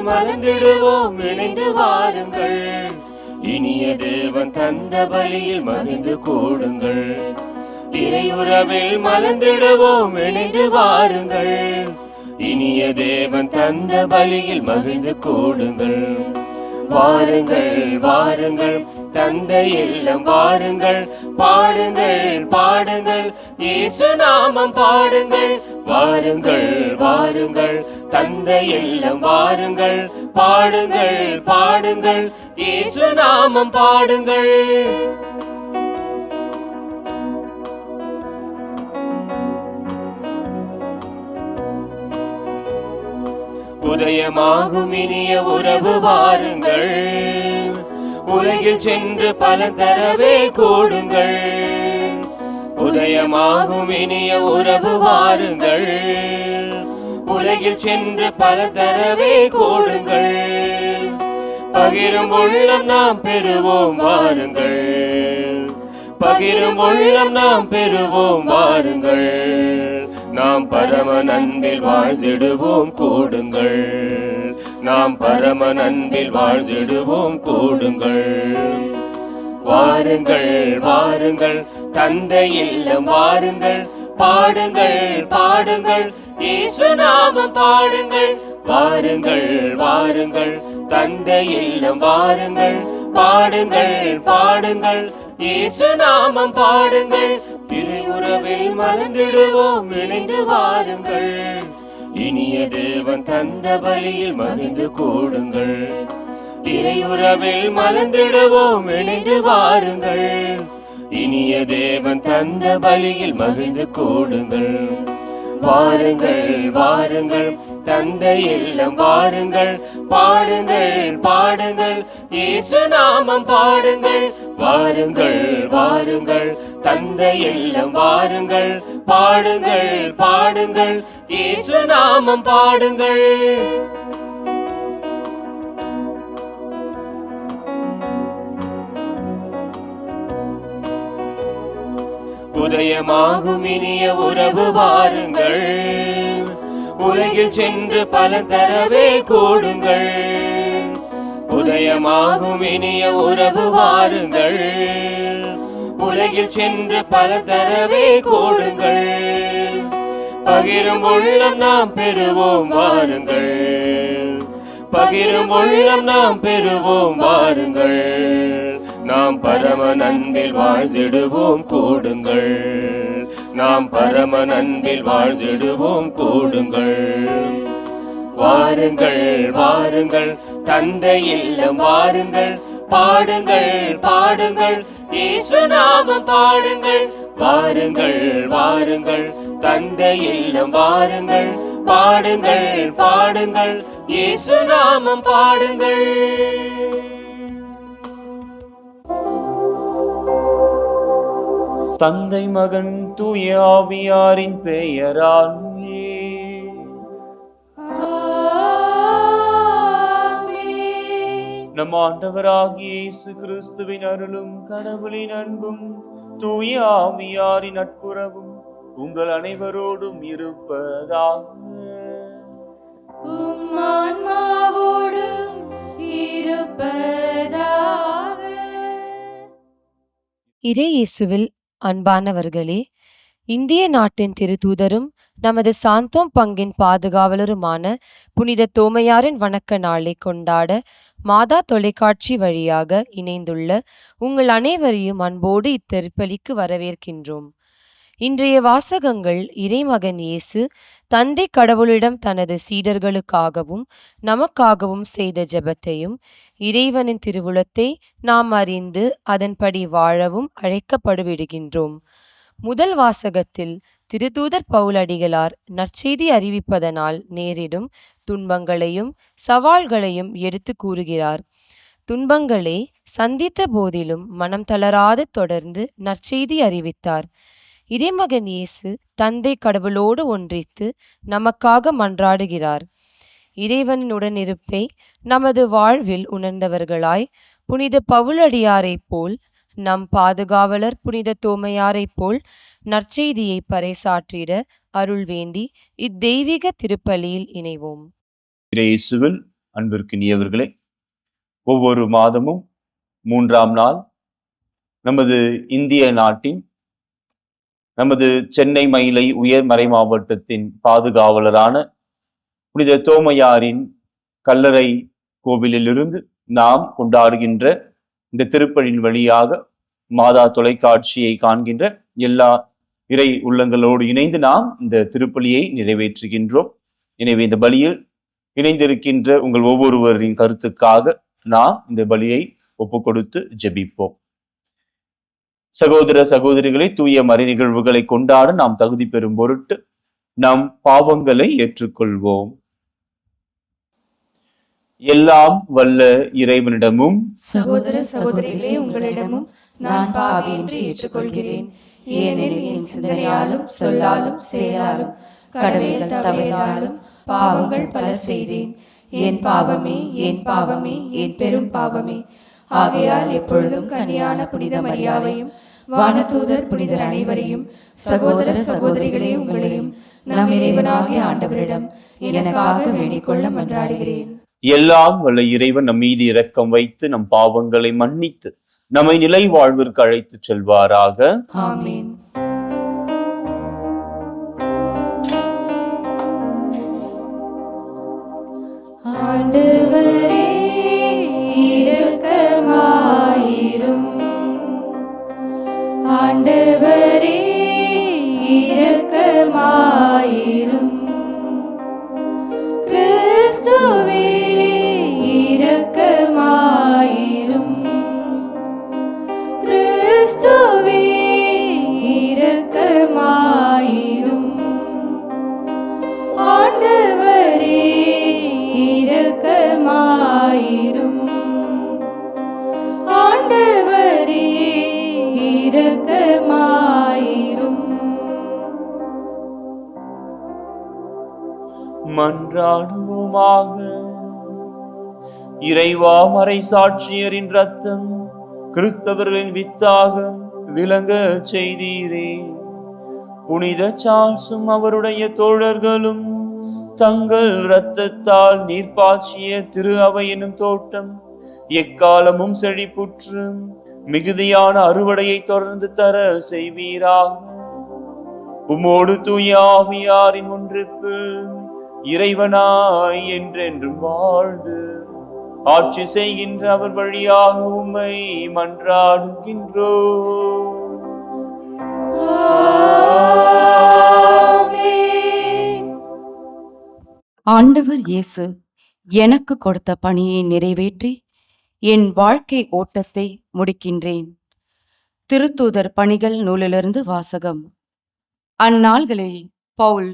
மலர்ந்திடுவோம், இணைந்து வாருங்கள். இனிய தேவன் தந்த பலியில் மகிழ்ந்து கூடுங்கள். இறையுறவில் மலர்ந்திடுவோம், இணைந்து வாருங்கள். இனிய தேவன் தந்த பலியில் மகிழ்ந்து கூடுங்கள். வாருங்கள் வாருங்கள் தந்தை இல்லம் வாருங்கள், பாடுங்கள் பாடுங்கள் இயேசு நாமம் பாடுங்கள். வாருங்கள் வாருங்கள் தந்தை இல்லம் வாருங்கள், பாடுங்கள் பாடுங்கள் இயேசு நாமம் பாடுங்கள். உதயமாகும் இனிய உறவு வாருங்கள், உலகில் சென்று பலன் தரவே கூடுங்கள். உதயமாகும் இனிய உறவு வாருங்கள், உலகில் சென்று பலன் தரவே கூடுங்கள். பகிரும் உள்ளம் நாம் பெறுவோம் வாருங்கள், பகிரும் உள்ளம் நாம் பெறுவோம் வாருங்கள். நாம் பரம அன்பில் வாழ்ந்திடுவோம் கூடுங்கள், நாம் பரம அன்பில் வாழ்ந்திடுவோம் கூடுங்கள். வாருங்கள் வாருங்கள் தந்தை இல்லம் வாருங்கள், பாடுங்கள் பாடுங்கள் இயேசு நாமம் பாடுங்கள். வாருங்கள் வாருங்கள் தந்தை இல்லம் வாருங்கள், பாடுங்கள் பாடுங்கள் இயேசு நாமம் பாடுங்கள். இறையுறவில் மலர்ந்திடுவோம், இணைந்து வாருங்கள். இனிய தேவன் தந்த பலியில் மகிழ்ந்து கூடுங்கள். இறையுறவில் மலர்ந்திடுவோம், இணைந்து வாருங்கள். இனிய தேவன் தந்த பலியில் மகிழ்ந்து கூடுங்கள். வாருங்கள் வாருங்கள் தந்தை இல்லம் வாருங்கள், பாடுங்கள் பாடுங்கள் இயேசு நாமம் பாடுங்கள். வாருங்கள் வாருங்கள் தந்தை இல்லம் வாருங்கள், பாடுங்கள் பாடுங்கள் இயேசு நாமம் பாடுங்கள். உதயமாகும் இனிய உறவு வாருங்கள், உலகில் சென்று பலன் தரவே கூடுங்கள். உதயமாகும் இனிய உறவு வாருங்கள், உலகில் சென்று பலன் தரவே கூடுங்கள். பகிரும் உள்ளம் நாம் பெறுவோம் வாருங்கள், பகிரும் உள்ளம் நாம் பெறுவோம் வாருங்கள். நாம் பரம அன்பில் வாழ்ந்திடுவோம் கூடுங்கள், நாம் பரம அன்பில் வாழ்ந்திடுவோம் கூடுங்கள். வாருங்கள் வாருங்கள் தந்தை இல்லம் வாருங்கள், பாடுங்கள் பாடுங்கள் இயேசு நாமம் பாடுங்கள். வாருங்கள் வாருங்கள் தந்தை இல்லம் வாருங்கள், பாடுங்கள் பாடுங்கள் இயேசு நாமம் பாடுங்கள். தந்தை மகன் தூய ஆவியாரின் பெயராலே நம் ஆண்டவராகிய இயேசு கிறிஸ்துவின் அருளும் கடவுளின் அன்பும் தூய ஆவியாரின் நட்புறவும் உங்கள் அனைவரோடும் இருப்பதாக. இறை இயேசுவில் அன்பானவர்களே, இந்திய நாட்டின் திருத்தூதரும் நமது சாந்தோம் பங்கின் பாதுகாவலருமான புனித தோமையாரின் வணக்க நாளை கொண்டாட மாதா தொலைக்காட்சி வழியாக இணைந்துள்ள உங்கள் அனைவரையும் அன்போடு இத்திருப்பலிக்கு வரவேற்கின்றோம். இன்றைய வாசகங்கள் இறைமகன் இயேசு தந்தை கடவுளிடம் தனது சீடர்களுக்காகவும் நமக்காகவும் செய்த ஜெபத்தையும் இறைவனின் திருவுளத்தை நாம் அறிந்து அதன்படி வாழவும் அழைக்கப்படுவிடுகின்றோம். முதல் வாசகத்தில் திருத்தூதர் பவுலடிகளார் நற்செய்தி அறிவிப்பதனால் நேரிடும் துன்பங்களையும் சவால்களையும் எடுத்து கூறுகிறார். துன்பங்களை சந்தித்த போதிலும் மனம் தளராது தொடர்ந்து நற்செய்தி அறிவித்தார். இறைமகன் இயேசு தந்தை கடவுளோடு ஒன்றித்து நமக்காக மன்றாடுகிறார். இறைவனின் உடனிருப்பை நமது வாழ்வில் உணர்ந்தவர்களாய் புனித பவுலடியாரைப் போல், நம் பாதுகாவலர் புனித தோமையாரைப் போல் நற்செய்தியை பறைசாற்றிட அருள் வேண்டி இத்தெய்வீக திருப்பலியில் இணைவோம். இயேசுவில் அன்பிற்கினியவர்களே, ஒவ்வொரு மாதமும் 3ஆம் நாள் நமது இந்திய நாட்டின் நமது சென்னை மயிலை உயர்மறை மாவட்டத்தின் பாதுகாவலரான புனித தோமையாரின் கல்லறை கோவிலிலிருந்து நாம் கொண்டாடுகின்ற இந்த திருப்பலியின் வழியாக மாதா தொலைக்காட்சியை காண்கின்ற எல்லா இறை உள்ளங்களோடு இணைந்து நாம் இந்த திருப்பலியை நிறைவேற்றுகின்றோம். எனவே இந்த பலியில் இணைந்திருக்கின்ற உங்கள் ஒவ்வொருவரின் கருத்துக்காக நாம் இந்த பலியை ஒப்பு கொடுத்து ஜெபிப்போம். சகோதர சகோதரிகளை, தூய மறை நிகழ்வுகளை கொண்டாட நாம் தகுதி பெறும் பொருட்டு நம் பாவங்களை ஏற்றுக்கொள்வோம். எல்லாம் வல்ல இறைவனிடமும் சகோதர சகோதரிகளே, உங்களிடமும் நான் பாவியின்றி ஏற்றுக்கொள்கிறேன். ஏனெனில் என் சிந்தனையாலும் சொல்லாலும் செயலாலும் கடமைகள் தவறினாலும் பாவங்கள் பல செய்தேன். என் பாவமே, என் பாவமே, என் பெரும் பாவமே. ஆகையால் எப்பொழுதும் கனியான புனித மரியாதையும் வானதூதர் புனிதர் அனைவரையும், சகோதர சகோதரிகளே உங்களையும் நம் இறைவனாகிய ஆண்டவரிடம் எனக்காக வேண்டிக் கொள்ள மன்றாடுகிறேன். எல்லாம் வல்ல இறைவன் நம் மீது இரக்கம் வைத்து நம் பாவங்களை மன்னித்து நம்மை நிலை வாழ்விற்கு அழைத்து செல்வாராக. ஆமென். ஆண்டவரே இரக்கமாயிரும். ஆண்டவரே இரக்கமாயிரும். கிறிஸ்துவே இரக்கமாயிரும். கிறிஸ்துவே இரக்கமாயிரும். ஆண்டவரே இரக்கமாயிரும். ஆண்டவரே இரக்கமாயிரும். மன்றாடுவோமாக. இறைவா, மறை சாட்சியரின் இரத்தம் கிறிஸ்தவர்களின் வித்தாக விளங்க செய்தீரே. புனித சார்ல்ஸும் அவருடைய தோழர்களும் தங்கள் இரத்தத்தால் நீர்ப்பாய்ச்சிய திரு அவை எனும் தோட்டம் எக்காலமும் செழிப்புற்று மிகுதியான அறுவடையை தொடர்ந்து தர செய்வீராக. உமோடு தூய ஆவியாரின் ஒன்றிப்பு இறைவனாய் என்றென்றும் வாழ்ந்து ஆட்சி செய்கின்ற அவர் வழியாக உம்மை மன்றாடுகின்றோம். ஆண்டவர் இயேசு எனக்கு கொடுத்த பணியை நிறைவேற்றி என் வாழ்க்கை ஓட்டத்தை முடிக்கின்றேன். திருத்தூதர் பணிகள் நூலிலிருந்து வாசகம். அந்நாள்களில் பவுல்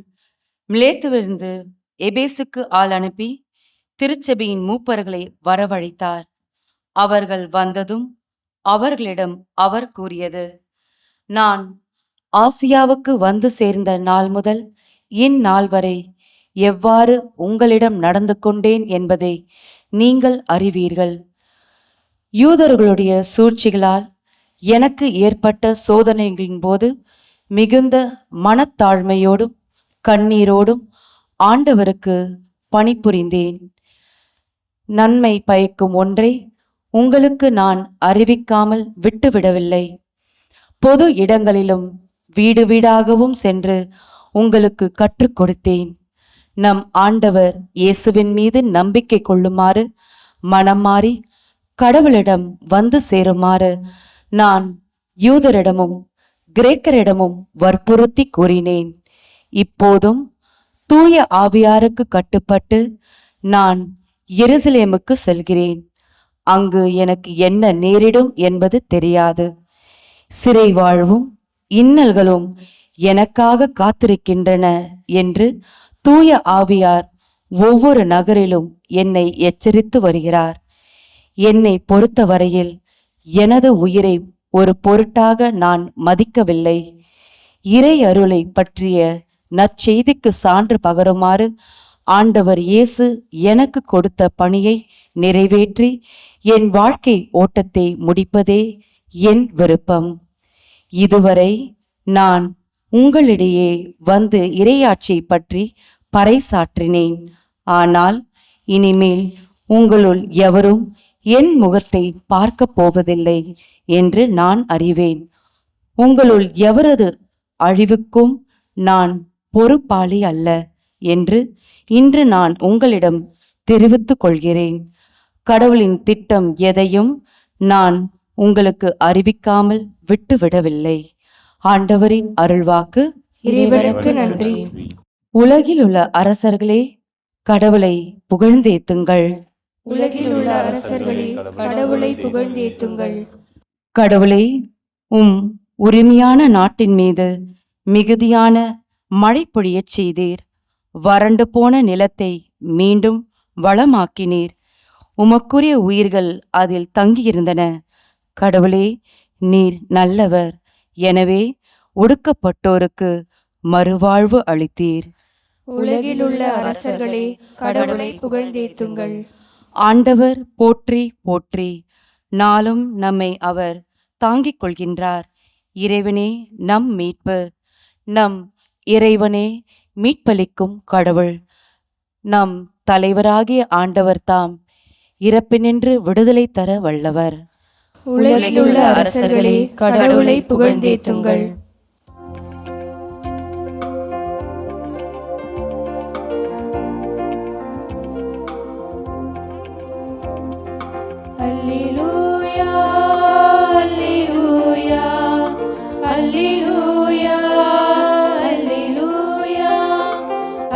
மிலேத்துவிலிருந்து எபேசுக்கு ஆள் அனுப்பி திருச்சபையின் மூப்பர்களை வரவழைத்தார். அவர்கள் வந்ததும் அவர்களிடம் அவர் கூறியது: நான் ஆசியாவுக்கு வந்து சேர்ந்த நாள் முதல் இந்நாள் வரை எவ்வாறு உங்களிடம் நடந்து கொண்டேன் என்பதை நீங்கள் அறிவீர்கள். யூதர்களுடைய சூழ்ச்சிகளால் எனக்கு ஏற்பட்ட சோதனைகளின் போது மிகுந்த மனத்தாழ்மையோடும் கண்ணீரோடும் ஆண்டவருக்கு பணிபுரிந்தேன். நன்மை பயக்கும் ஒன்றை உங்களுக்கு நான் அறிவிக்காமல் விட்டுவிடவில்லை. பொது இடங்களிலும் வீடு வீடாகவும் சென்று உங்களுக்கு கற்றுக் கொடுத்தேன். நம் ஆண்டவர் இயேசுவின் மீது நம்பிக்கை கொள்ளுமாறு, மனம் மாறி கடவுளிடம் வந்து சேருமாறு நான் யூதரிடமும் கிரேக்கரிடமும் வற்புறுத்தி கூறினேன். இப்போதும் தூய ஆவியாருக்கு கட்டுப்பட்டு நான் எருசலேமுக்கு செல்கிறேன். அங்கு எனக்கு என்ன நேரிடும் என்பது தெரியாது. சிறை வாழ்வும் இன்னல்களும் எனக்காக காத்திருக்கின்றன என்று தூய ஆவியார் ஒவ்வொரு நகரிலும் என்னை எச்சரித்து வருகிறார். என்னை பொறுத்தவரையில் எனது உயிரை ஒரு பொருட்டாக நான் மதிக்கவில்லை. இறை அருளை பற்றிய நற்செய்திக்கு சான்று பகருமாறு ஆண்டவர் இயேசு எனக்கு கொடுத்த பணியை நிறைவேற்றி என் வாழ்க்கை ஓட்டத்தை முடிப்பதே என் விருப்பம். இதுவரை நான் உங்களிடையே வந்து இறையாட்சியை பற்றி பறைசாற்றினேன். ஆனால் இனிமேல் உங்களுள் எவரும் என் முகத்தை பார்க்கப் போவதில்லை என்று நான் அறிவேன். உங்களுள் எவரது அழிவுக்கும் நான் பொறுப்பாளி அல்ல என்று இன்று நான் உங்களிடம் தெரிவித்துக் கொள்கிறேன். கடவுளின் திட்டம் எதையும் நான் உங்களுக்கு அறிவிக்காமல் விட்டுவிடவில்லை. ஆண்டவரின் அருள்வாக்கு. இறைவனுக்கு நன்றி. உலகில் உள்ள அரசர்களே, கடவுளை புகழ்ந்தேத்துங்கள். உலகில் உள்ள அரசர்களே, கடவுளை புகழ்ந்தேத்துங்கள். கடவுளே, உரிமையான நாட்டின் மீது மிகுதியான மழை பொழியச் செய்தீர். வறண்டு போன நிலத்தை மீண்டும் வளமாக்கினீர். உமக்குரிய உயிர்கள் அதில் தங்கியிருந்தன. கடவுளே, நீர் நல்லவர். எனவே ஒடுக்கப்பட்டோருக்கு மறுவாழ்வு அளித்தீர். உலகில் உள்ள அரசர்களே, கடவுளை புகழ்ந்தேத்துங்கள். ஆண்டவர் போற்றி போற்றி. நாளும் நம்மை அவர் தாங்கிக் கொள்கின்றார். இறைவனே நம் மீட்பு. நம் இறைவனே மீட்பளிக்கும் கடவுள். நம் தலைவராகிய ஆண்டவர் தாம் இறப்பினின்று விடுதலை தர வல்லவர். உலகில் உள்ள அரசர்களே, கடவுளை புகழ்ந்தேத்துங்கள். அல்லேலூயா, அல்லேலூயா, அல்லேலூயா, அல்லேலூயா,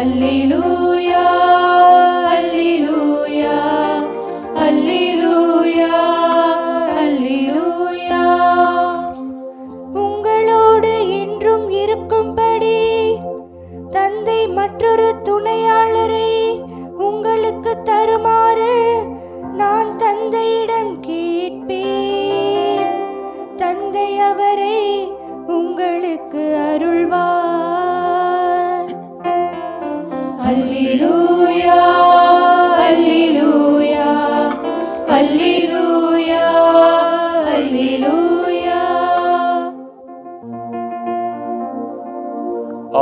அல்லேலூயா, அல்லேலூயா, அல்லேலூயா, அல்லேலூயா. உங்களோடு என்றும் இருக்கும்படி தந்தை மற்றொரு துணையாளரை உங்களுக்கு தருமாறு நான் தந்தையிடம் கேட்பேன். தந்தை அவரை உங்களுக்கு அருள்வார். அல்லேலூயா, அல்லேலூயா, அல்லேலூயா, அல்லேலூயா.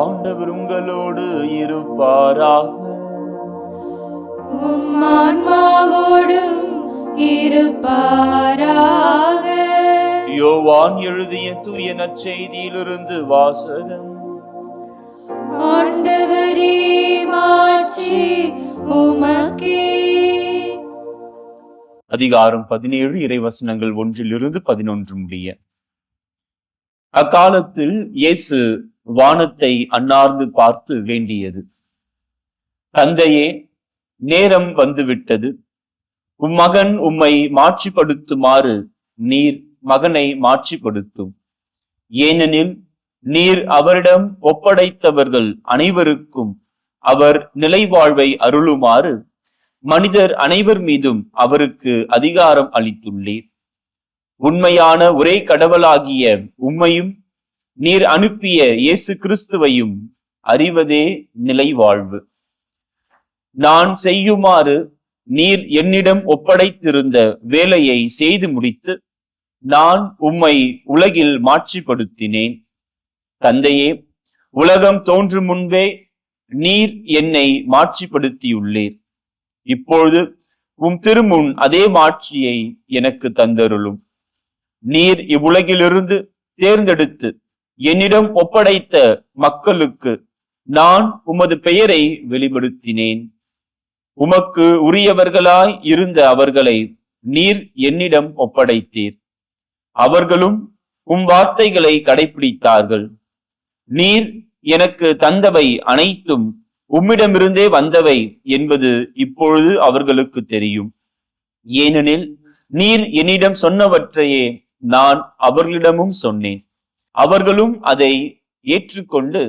ஆண்டவர் உங்களோடு இருப்பாராக. உம் ஆன்மாவோடும் இருப்பாராக. யோவான் எழுதிய தூய நற்செய்தியிலிருந்து வாசகம். ஆண்டவரே, மாட்சி உமக்கே. அதிகாரம் 17 இறைவசனங்கள் 1-11 முடிய. அக்காலத்தில் இயேசு வானத்தை அண்ணார்ந்து பார்த்து வேண்டியது, தந்தையே, நேரம் வந்துவிட்டது. மகன் உம்மை மாட்சிப்படுத்துமாறு நீர் மகனை மாட்சிப்படுத்தும். ஏனெனில் நீர் அவரிடம் ஒப்படைத்தவர்கள் அனைவருக்கும் அவர் நிலைவாழ்வை அருளுமாறு மனிதர் அனைவர் மீதும் அவருக்கு அதிகாரம் அளித்துள்ளீர். உண்மையான ஒரே கடவுளாகிய உம்மையும் நீர் அனுப்பிய இயேசு கிறிஸ்துவையும் அறிவதே நிலைவாழ்வு. நான் செய்யுமாறு நீர் என்னிடம் ஒப்படைத்திருந்த வேலையை செய்து முடித்து நான் உம்மை உலகில் மாட்சிப்படுத்தினேன். தந்தையே, உலகம் தோன்றும் முன்பே நீர் என்னை மாட்சிப்படுத்தியுள்ளீர். இப்பொழுது உம் திருமுன் அதே மாட்சியை எனக்கு தந்தருளும். நீர் இவ்வுலகிலிருந்து தேர்ந்தெடுத்து என்னிடம் ஒப்படைத்த மக்களுக்கு நான் உமது பெயரை வெளிப்படுத்தினேன். உமக்கு உரியவர்களாய் இருந்த அவர்களை நீர் என்னிடம் ஒப்படைத்தீர். அவர்களும் உம் வார்த்தைகளை கடைபிடித்தார்கள். நீர் எனக்கு தந்தவை அனைத்தும் உம்மிடமிருந்தே வந்தவை என்பது இப்பொழுது அவர்களுக்கு தெரியும். ஏனெனில் நீர் என்னிடம் சொன்னவற்றையே நான் அவர்களிடமும் சொன்னேன். அவர்களும் அதை ஏற்றுக்கொண்டு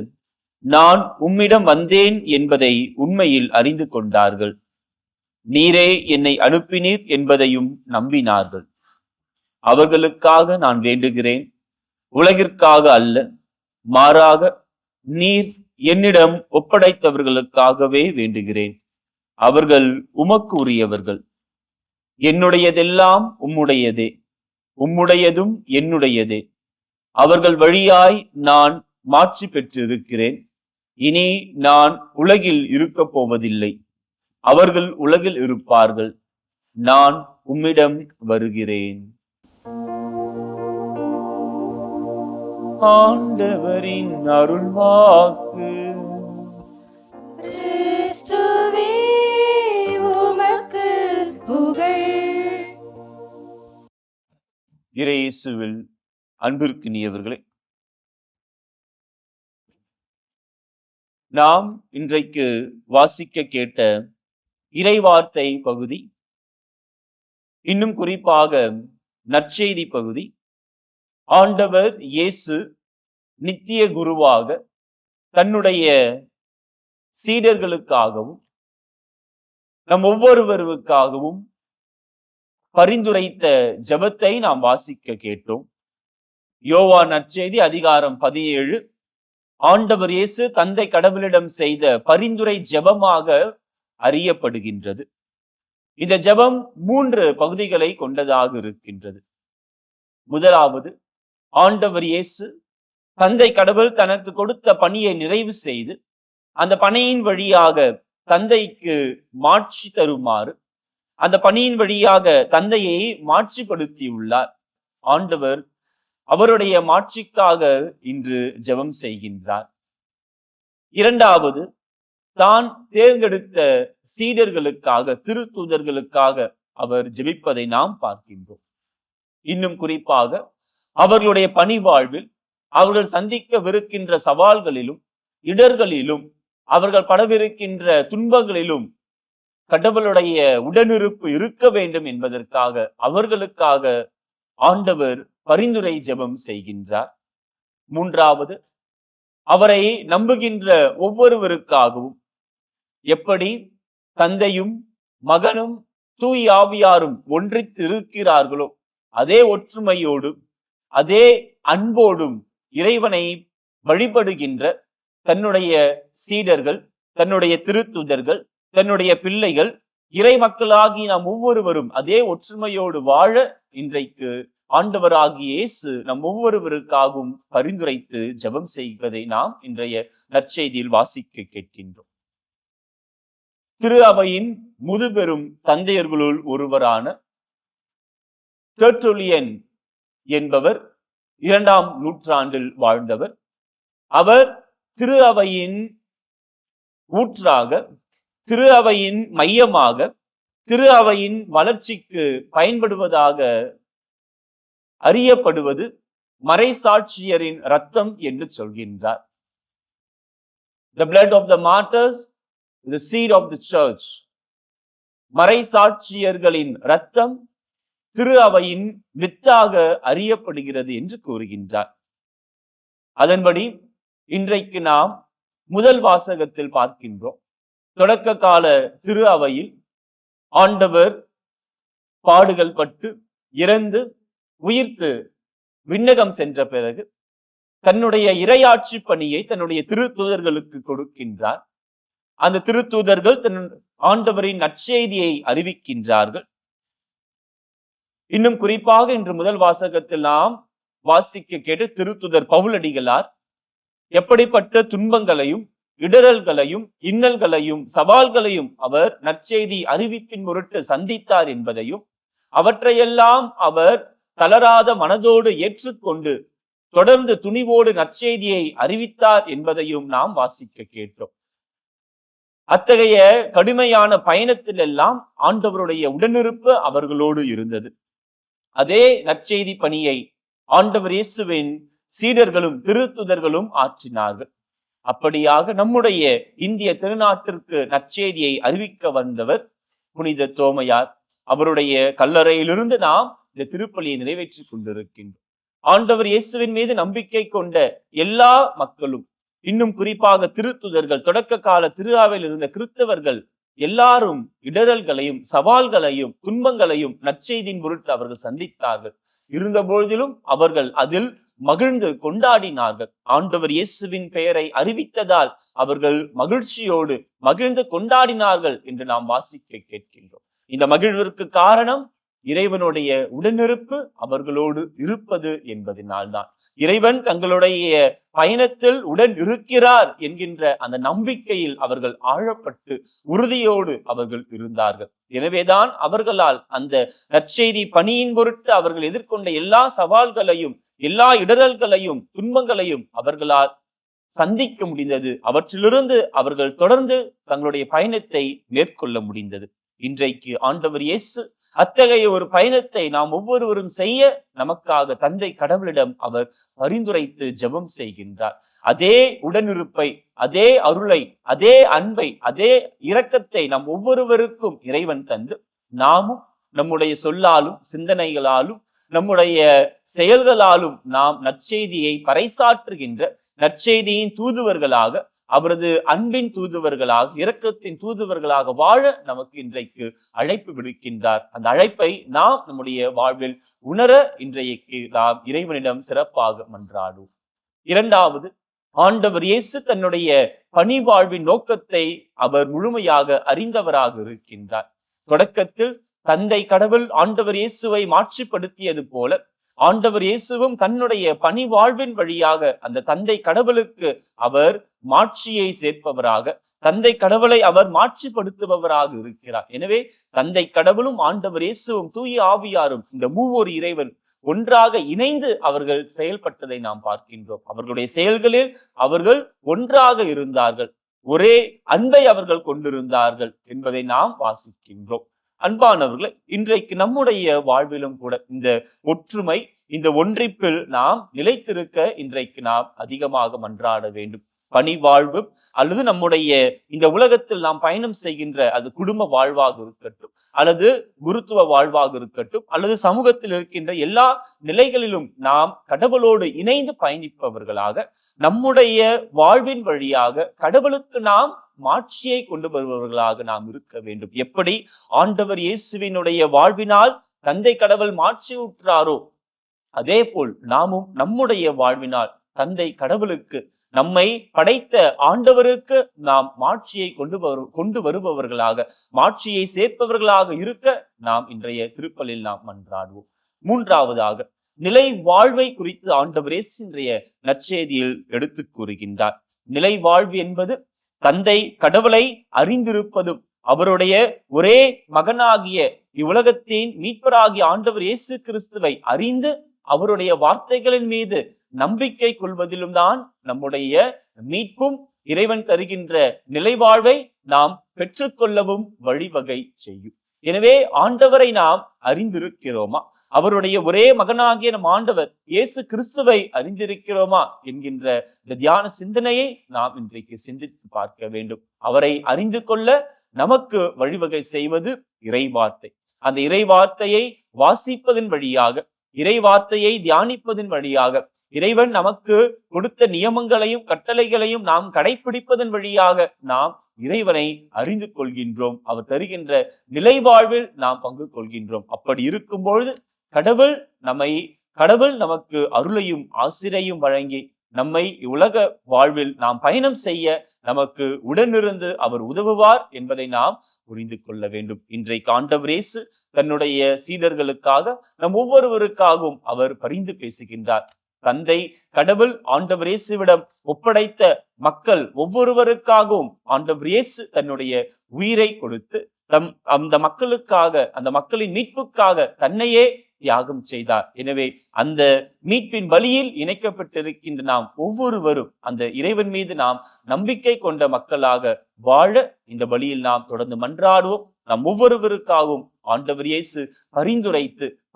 நான் உம்மிடம் வந்தேன் என்பதை உண்மையில் அறிந்து கொண்டார்கள். நீரே என்னை அனுப்பினீர் என்பதையும் நம்பினார்கள். அவர்களுக்காக நான் வேண்டுகிறேன், உலகிற்காக அல்ல. மாறாக நீர் என்னிடம் ஒப்படைத்தவர்களுக்காகவே வேண்டுகிறேன். அவர்கள் உமக்கு உரியவர்கள். என்னுடையதெல்லாம் உம்முடையதே, உம்முடையதும் என்னுடையதே. அவர்கள் வழியாய் நான் மாட்சி பெற்றிருக்கிறேன். இனி நான் உலகில் இருக்கப் போவதில்லை. அவர்கள் உலகில் இருப்பார்கள். நான் உம்மிடம் வருகிறேன். ஆண்டவரின் அருள்வாக்கு. கிறிஸ்துவே உமக்கு புகழ். இறையேசுவில் அன்பிற்கினியவர்களே, நாம் இன்றைக்கு வாசிக்க கேட்ட இறைவார்த்தை பகுதி, இன்னும் குறிப்பாக நற்செய்தி பகுதி, ஆண்டவர் இயேசு நித்திய குருவாக தன்னுடைய சீடர்களுக்காகவும் நம் ஒவ்வொருவருக்காகவும் பரிந்துரைத்த ஜெபத்தை நாம் வாசிக்க கேட்டோம். யோவான் நற்செய்தி அதிகாரம் 17 ஆண்டவர் இயேசு தந்தை கடவுளிடம் செய்த பரிந்துரை ஜெபமாக அறியப்படுகின்றது. இந்த ஜெபம் 3 பகுதிகளை கொண்டதாக இருக்கின்றது. முதலாவது, ஆண்டவர் இயேசு தந்தை கடவுள் தனக்கு கொடுத்த பணியை நிறைவு செய்து அந்த பணியின் வழியாக தந்தைக்கு மாட்சி தருமாறு, அந்த பணியின் வழியாக தந்தையை மாட்சிப்படுத்தியுள்ளார். ஆண்டவர் அவருடைய மாட்சிக்காக இன்று ஜெபம் செய்கின்றார். இரண்டாவது, தான் தேர்ந்தெடுத்த சீடர்களுக்காக, திருத்தூதர்களுக்காக அவர் ஜெபிப்பதை நாம் பார்க்கின்றோம். இன்னும் குறிப்பாக அவர்களுடைய பணி வாழ்வில் அவர்கள் சந்திக்கவிருக்கின்ற சவால்களிலும் இடர்களிலும் அவர்கள் படவிருக்கின்ற துன்பங்களிலும் கடவுளுடைய உடனிருப்பு இருக்க வேண்டும் என்பதற்காக அவர்களுக்காக ஆண்டவர் பரிந்துரை ஜெபம் செய்கின்றார். மூன்றாவது, அவரை நம்புகின்ற ஒவ்வொருவருக்காகவும் எப்படி தந்தையும் மகனும் தூய் ஆவியாரும் ஒன்றித்து இருக்கிறார்களோ அதே ஒற்றுமையோடும் அதே அன்போடும் இறைவனை வழிபடுகின்ற தன்னுடைய சீடர்கள், தன்னுடைய திருத்துதர்கள், தன்னுடைய பிள்ளைகள், இறை மக்களாகி நாம் ஒவ்வொருவரும் அதே ஒற்றுமையோடு வாழ இன்றைக்கு ஆண்டவராகிய இயேசு நம் ஒவ்வொருவருக்காகவும் பரிந்துரைத்து ஜெபம் செய்வதை நாம் இன்றைய நற்செய்தியில் வாசிக்க கேட்கின்றோம். திரு அவையின் முதுபெரும் தந்தையர்களுள் ஒருவரான தெர்ட்டுல்லியன் என்பவர் 2ஆம் நூற்றாண்டில் வாழ்ந்தவர். அவர் திரு அவையின் ஊற்றாக, திரு அவையின் மையமாக, திரு அவையின் வளர்ச்சிக்கு பயன்படுவதாக அறியப்படுவது மறைசாட்சியரின் இரத்தம் என்று சொல்கின்றார். The blood of the martyrs, the seed of the church. மறைசாட்சியர்களின் இரத்தம் திரு அவையின் வித்தாக அறியப்படுகிறது என்று கூறுகின்றார். அதன்படி இன்றைக்கு நாம் முதல் வாசகத்தில் பார்க்கின்றோம். தொடக்க கால திரு அவையில் ஆண்டவர் பாடுகள் பட்டு இறந்து உயிர்த்து விண்ணகம் சென்ற பிறகு தன்னுடைய இறையாட்சி பணியை தன்னுடைய திருத்தூதர்களுக்கு கொடுக்கின்றார். அந்த திருத்தூதர்கள் தன் ஆண்டவரின் நற்செய்தியை அறிவிக்கின்றார்கள். இன்னும் குறிப்பாக இன்று முதல் வாசகத்தில் நாம் வாசிக்க கேட்ட திருத்துதர் பவுலடிகளார் எப்படிப்பட்ட துன்பங்களையும் இடரல்களையும் இன்னல்களையும் சவால்களையும் அவர் நற்செய்தி அறிவிப்பின் பொருட்டு சந்தித்தார் என்பதையும், அவற்றையெல்லாம் அவர் தளராத மனதோடு ஏற்றுக்கொண்டு தொடர்ந்து துணிவோடு நற்செய்தியை அறிவித்தார் என்பதையும் நாம் வாசிக்க கேட்டோம். அத்தகைய கடுமையான பயணத்தில் எல்லாம் ஆண்டவருடைய உடனிருப்பு அவர்களோடு இருந்தது. அதே நற்செய்தி பணியை ஆண்டவர் இயேசுவின் சீடர்களும் திருத்துதர்களும் ஆற்றினார்கள். அப்படியாக நம்முடைய இந்திய திருநாட்டிற்கு நற்செய்தியை அறிவிக்க வந்தவர் புனித தோமையார். அவருடைய கல்லறையிலிருந்து நாம் இந்த திருப்பலியை நிறைவேற்றிக் கொண்டிருக்கின்றோம். ஆண்டவர் இயேசுவின் மீது நம்பிக்கை கொண்ட எல்லா மக்களும், இன்னும் குறிப்பாக திருத்துதர்கள், தொடக்க கால திரு அவையில் இருந்த கிறிஸ்தவர்கள் எல்லாரும் இடரல்களையும் சவால்களையும் துன்பங்களையும் நற்செய்தியின் பொருட்டு அவர்கள் சந்தித்தார்கள். இருந்த பொழுதிலும் அவர்கள் அதில் மகிழ்ந்து கொண்டாடினார்கள். ஆண்டவர் இயேசுவின் பெயரை அறிவித்ததால் அவர்கள் மகிழ்ச்சியோடு மகிழ்ந்து கொண்டாடினார்கள் என்று நாம் வாசிக்க கேட்கின்றோம். இந்த மகிழ்விற்கு காரணம் இறைவனுடைய உடனிருப்பு அவர்களோடு இருப்பது என்பதனால்தான். இறைவன் தங்களுடைய பயணத்தில் உடன் இருக்கிறார் என்கின்ற அந்த நம்பிக்கையில் அவர்கள் ஆழப்பட்டு உறுதியோடு அவர்கள் இருந்தார்கள். எனவேதான் அவர்களால் அந்த நற்செய்தி பணியின் பொருட்டு அவர்கள் எதிர்கொண்ட எல்லா சவால்களையும், எல்லா இடரல்களையும், துன்பங்களையும் அவர்களால் சந்திக்க முடிந்தது. அவற்றிலிருந்து அவர்கள் தொடர்ந்து தங்களுடைய பயணத்தை மேற்கொள்ள முடிந்தது. இன்றைக்கு ஆண்டவர் இயேசு அத்தகைய ஒரு பயணத்தை நாம் ஒவ்வொருவரும் செய்ய நமக்காக தந்தை கடவுளிடம் அவர் பரிந்துரைத்து ஜெபம் செய்கின்றார். அதே உடனிருப்பை, அதே அருளை, அதே அன்பை, அதே இரக்கத்தை நம் ஒவ்வொருவருக்கும் இறைவன் தந்து நாமும் நம்முடைய சொல்லாலும், சிந்தனைகளாலும், நம்முடைய செயல்களாலும் நாம் நற்செய்தியை பறைசாற்றுகின்ற நற்செய்தியின் தூதுவர்களாக, அவரது அன்பின் தூதுவர்களாக, இரக்கத்தின் தூதுவர்களாக வாழ நமக்கு இன்றைக்கு அழைப்பு விடுக்கின்றார். அந்த அழைப்பை நாம் நம்முடைய வாழ்வில் உணர இன்றைக்கு நாம் இறைவனிடம் சிறப்பாக மன்றாடுவோம். இரண்டாவது, ஆண்டவர் இயேசு தன்னுடைய பணி வாழ்வின் நோக்கத்தை அவர் முழுமையாக அறிந்தவராக இருக்கின்றார். தொடக்கத்தில் தந்தை கடவுள் ஆண்டவர் இயேசுவை மாட்சிப்படுத்தியது போல ஆண்டவர் இயேசுவும் தன்னுடைய பணி வாழ்வின் வழியாக அந்த தந்தை கடவுளுக்கு அவர் மாட்சியை சேர்ப்பவராக, தந்தை கடவுளை அவர் மாட்சிப்படுத்துபவராக இருக்கிறார். எனவே தந்தை கடவுளும் ஆண்டவர் இயேசுவும் தூய ஆவியாரும் இந்த மூவோர் இறைவன் ஒன்றாக இணைந்து அவர்கள் செயல்பட்டதை நாம் பார்க்கின்றோம். அவர்களுடைய செயல்களில் அவர்கள் ஒன்றாக இருந்தார்கள், ஒரே அன்பை அவர்கள் கொண்டிருந்தார்கள் என்பதை நாம் வாசிக்கின்றோம். அன்பானவர்களே, இன்றைக்கு நம்முடைய வாழ்விலும் கூட இந்த ஒற்றுமை, இந்த ஒன்றிப்பில் நாம் நிலைத்திருக்க இன்றைக்கு நாம் அதிகமாக மன்றாட வேண்டும். பணி வாழ்வு அல்லது நம்முடைய இந்த உலகத்தில் நாம் பயணம் செய்கின்ற அது குடும்ப வாழ்வாக இருக்கட்டும், அல்லது குருத்துவ வாழ்வாக இருக்கட்டும், அல்லது சமூகத்தில் இருக்கின்ற எல்லா நிலைகளிலும் நாம் கடவுளோடு இணைந்து பயணிப்பவர்களாக, நம்முடைய வாழ்வின் வழியாக கடவுளுக்கு நாம் மாட்சியை கொண்டு வருபவர்களாக நாம் இருக்க வேண்டும். எப்படி ஆண்டவர் இயேசுவினுடைய வாழ்வினால் தந்தை கடவுள் மாட்சி உற்றாரோ, அதே போல் நாமும் நம்முடைய வாழ்வினால் தந்தை கடவுளுக்கு, நம்மை படைத்த ஆண்டவருக்கு நாம் மாட்சியை கொண்டு வருபவர்களாக, மாட்சியை சேர்ப்பவர்களாக இருக்க நாம் இன்றைய திருப்பலில் நாம் மன்றாடுவோம். மூன்றாவதாக, நிலை வாழ்வை குறித்து ஆண்டவர் இயேசு இன்றைய நற்செய்தியில் எடுத்து கூறுகின்றார். நிலை வாழ்வு என்பது தந்தை கடவுளை அறிந்திருப்பதும், அவருடைய ஒரே மகனாகிய இவ்வுலகத்தின் மீட்பராகிய ஆண்டவர் இயேசு கிறிஸ்துவை அறிந்து அவருடைய வார்த்தைகளின் மீது நம்பிக்கை கொள்வதிலும் தான் நம்முடைய மீட்பும் இறைவன் தருகின்ற நிலைவாழ்வை நாம் பெற்றுக்கொள்ளவும் வழிவகை செய்யும். எனவே ஆண்டவரை நாம் அறிந்திருக்கிறோமா? அவருடைய ஒரே மகனாகிய நம் ஆண்டவர் இயேசு கிறிஸ்துவை அறிந்திருக்கிறோமா என்கின்ற இந்த தியான சிந்தனையை நாம் இன்றைக்கு சிந்தித்து பார்க்க வேண்டும். அவரை அறிந்து கொள்ள நமக்கு வழிவகை செய்வது இறைவார்த்தை. அந்த இறைவார்த்தையை வாசிப்பதன் வழியாக, இறைவார்த்தையை தியானிப்பதன் வழியாக, இறைவன் நமக்கு கொடுத்த நியமங்களையும் கட்டளைகளையும் நாம் கடைபிடிப்பதன் வழியாக நாம் இறைவனை அறிந்து கொள்கின்றோம். அவர் தருகின்ற நிலைவாழ்வில் நாம் பங்கு கொள்கின்றோம். அப்படி இருக்கும் பொழுது கடவுள் நமக்கு அருளையும் ஆசிரையும் வழங்கி நம்மை உலக வாழ்வில் நாம் பயணம் செய்ய நமக்கு உடனிருந்து அவர் உதவுவார் என்பதை நாம் புரிந்து கொள்ள வேண்டும். இன்றைக்கு ஆண்டவர் இயேசு தன்னுடைய சீடர்களுக்காக, நம் ஒவ்வொருவருக்காகவும் அவர் பரிந்து பேசுகின்றார். தந்தை கடவுள் ஆண்டவர் இயேசுவிடம் ஒப்படைத்த மக்கள் ஒவ்வொருவருக்காகவும் ஆண்டவர் இயேசு தன்னுடைய உயிரை கொடுத்து அந்த மக்களுக்காக, அந்த மக்களின் மீட்புக்காக தன்னையே தியாகம் செய்தார். எனவே அந்த மீட்பின் பலியில் இணைக்கப்பட்டிருக்கின்ற நாம் ஒவ்வொருவரும் அந்த இறைவன் மீது நாம் நம்பிக்கை கொண்ட மக்களாக வாழ இந்த பலியில் நாம் தொடர்ந்து மன்றாடுவோம். நாம் ஒவ்வொருவருக்காகவும் ஆண்டவர் இயேசு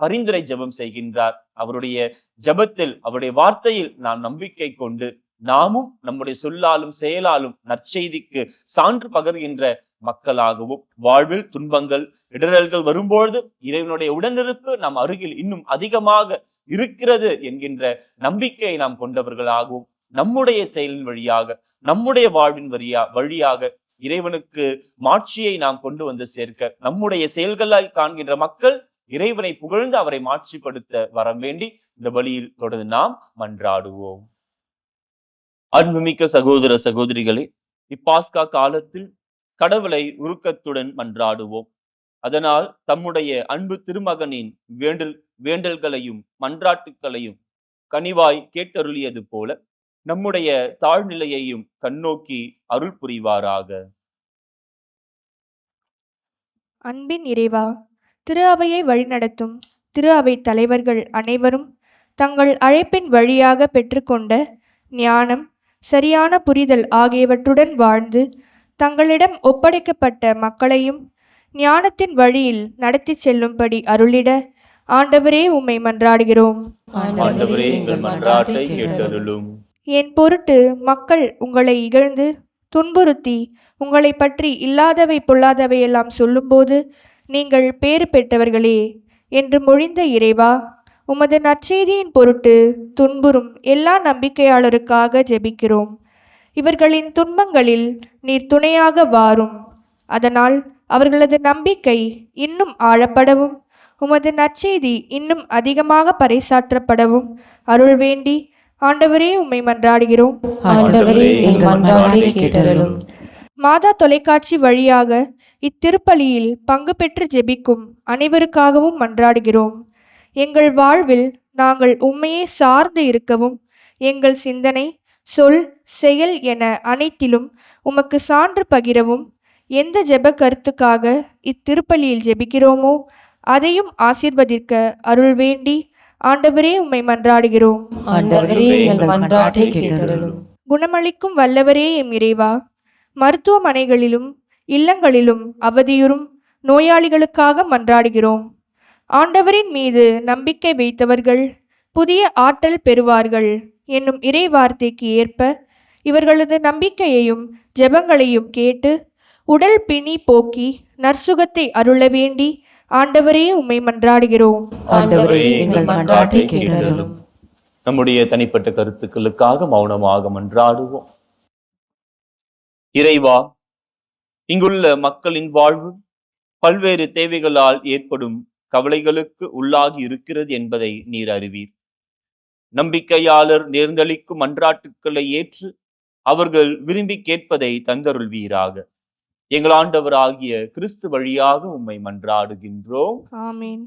பரிந்துரை ஜெபம் செய்கின்றார். அவருடைய ஜெபத்தில், அவருடைய வார்த்தையில் நாம் நம்பிக்கை கொண்டு நாமும் நம்முடைய சொல்லாலும் செயலாலும் நற்செய்திக்கு சான்று பகர்கின்ற மக்களாகவும், வாழ்வில் துன்பங்கள் இடரல்கள் வரும்பொழுது இறைவனுடைய உடனிருப்பு நம் அருகில் இன்னும் அதிகமாக இருக்கிறது என்கின்ற நம்பிக்கையை நாம் கொண்டவர்களாகவும், நம்முடைய செயலின் வழியாக, நம்முடைய வாழ்வின் வழியாக இறைவனுக்கு மாட்சியை நாம் கொண்டு வந்து சேர்க்க நம்முடைய செயல்களால் காண்கின்ற மக்கள் இறைவனை புகழ்ந்து அவரை மாட்சிப்படுத்த வரம் வேண்டி இந்த வழியில் தொடர்ந்து நாம் மன்றாடுவோம். அன்புமிக்க சகோதர சகோதரிகளே, இப்பாஸ்கா காலத்தில் கடவுளை உருக்கத்துடன் மன்றாடுவோம். அதனால் தம்முடைய அன்பு திருமகனின் வேண்டல்களையும் மன்றாட்டுக்களையும் கனிவாய் கேட்டருளியது போல நம்முடைய தாழ்நிலையையும் கண்ணோக்கி அருள் புரிவாராக. அன்பின் இறைவா, திரு அவையை வழிநடத்தும் திரு அவை தலைவர்கள் அனைவரும் தங்கள் அழைப்பின் வழியாக பெற்றுக்கொண்ட ஞானம், சரியான புரிதல் ஆகியவற்றுடன் வாழ்ந்து தங்களிடம் ஒப்படைக்கப்பட்ட மக்களையும் ஞானத்தின் வழியில் நடத்தி செல்லும்படி அருளிட ஆண்டவரே உம்மை மன்றாடுகிறோம். ஆண்டவரே, எங்கள் மன்றாட்டை கேட்டருளும். என் பொருட்டு மக்கள் உங்களை இகழ்ந்து துன்புறுத்தி உங்களை பற்றி இல்லாதவை பொல்லாதவையெல்லாம் சொல்லும்போது நீங்கள் பேறு பெற்றவர்களே என்று மொழிந்த இறைவா, உமது நற்செய்தியின் பொருட்டு துன்புறும் எல்லா நம்பிக்கையாளருக்காக ஜெபிக்கிறோம். இவர்களின் துன்பங்களில் நீர் துணையாக வாரும். அதனால் அவர்களது நம்பிக்கை இன்னும் ஆழப்படவும் உமது நற்செய்தி இன்னும் அதிகமாக பறைசாற்றப்படவும் அருள் வேண்டி ஆண்டவரே உம்மை மன்றாடுகிறோம். ஆண்டவரே, எங்கள் மன்றாட்டை கேட்டருளும். மாதா தொலைக்காட்சி வழியாக இத்திருப்பலியில் பங்கு பெற்று ஜெபிக்கும் அனைவருக்காகவும் மன்றாடுகிறோம். எங்கள் வாழ்வில் நாங்கள் உம்மையே சார்ந்து இருக்கவும், எங்கள் சிந்தனை, சொல், செயல் என அனைத்திலும் உமக்கு சான்று பகிரவும், எந்த ஜெப கருத்துக்காக இத்திருப்பலியில் ஜெபிக்கிறோமோ அதையும் ஆசீர்வதிக்க அருள் வேண்டி ஆண்டவரே உம்மை மன்றாடுகிறோம். ஆண்டவரே, எங்கள் மன்றாட்டை கேட்டருளும். குணமளிக்கும் வல்லவரே எம் இறைவா, மருத்துவமனைகளிலும் இல்லங்களிலும் அவதியுறும் நோயாளிகளுக்காக மன்றாடுகிறோம். ஆண்டவரின் மீது நம்பிக்கை வைத்தவர்கள் புதிய ஆற்றல் பெறுவார்கள் என்னும் இறை வார்த்தைக்கு ஏற்ப இவர்களது நம்பிக்கையையும் ஜெபங்களையும் கேட்டு உடல் பிணி போக்கி நற்சுகத்தை அருள வேண்டி ஆண்டவரே உம்மை மன்றாடுகிறோம். ஆண்டவரே, எங்கள் மன்றாட்டை கேட்டருளும். நம்முடைய தனிப்பட்ட கருத்துக்களுக்காக மௌனமாக மன்றாடுவோம். இறைவா, இங்குள்ள மக்களின் வாழ்வு பல்வேறு தேவைகளால் ஏற்படும் கவலைகளுக்கு உள்ளாகி இருக்கிறது என்பதை நீர் அறிவீர். நம்பிக்கையாளர் நேர்ந்தளிக்கும் மன்றாட்டுக்களை ஏற்று அவர்கள் விரும்பி கேட்பதை தந்தருள்வீராக. எங்கள் ஆண்டவராகிய கிறிஸ்து வழியாக உம்மை மன்றாடுகின்றோம். ஆமீன்.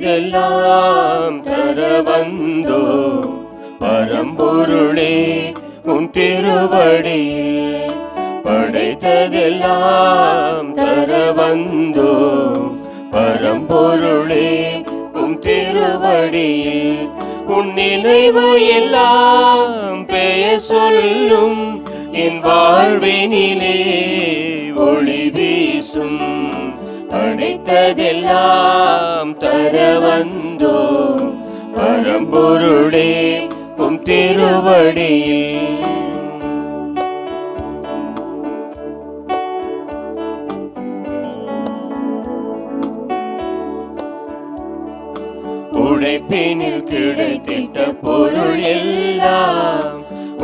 படைத்ததெல்லாம் தர வந்தோ பரம்பொருளே உன் திருவடியில். படைத்ததெல்லாம் தர வந்தோ பரம்பொருளே உன் திருவடியில். உன் நினைவு எல்லாம் பெயர் சொல்லும் என் வாழ்வினிலே ஒளி வீசும். படைத்ததெல்லாம் தர வந்தோ பரம்பொருளே உம் திருவடியில். உழைப்பினில் கிடைத்திட்ட பொருள் எல்லாம்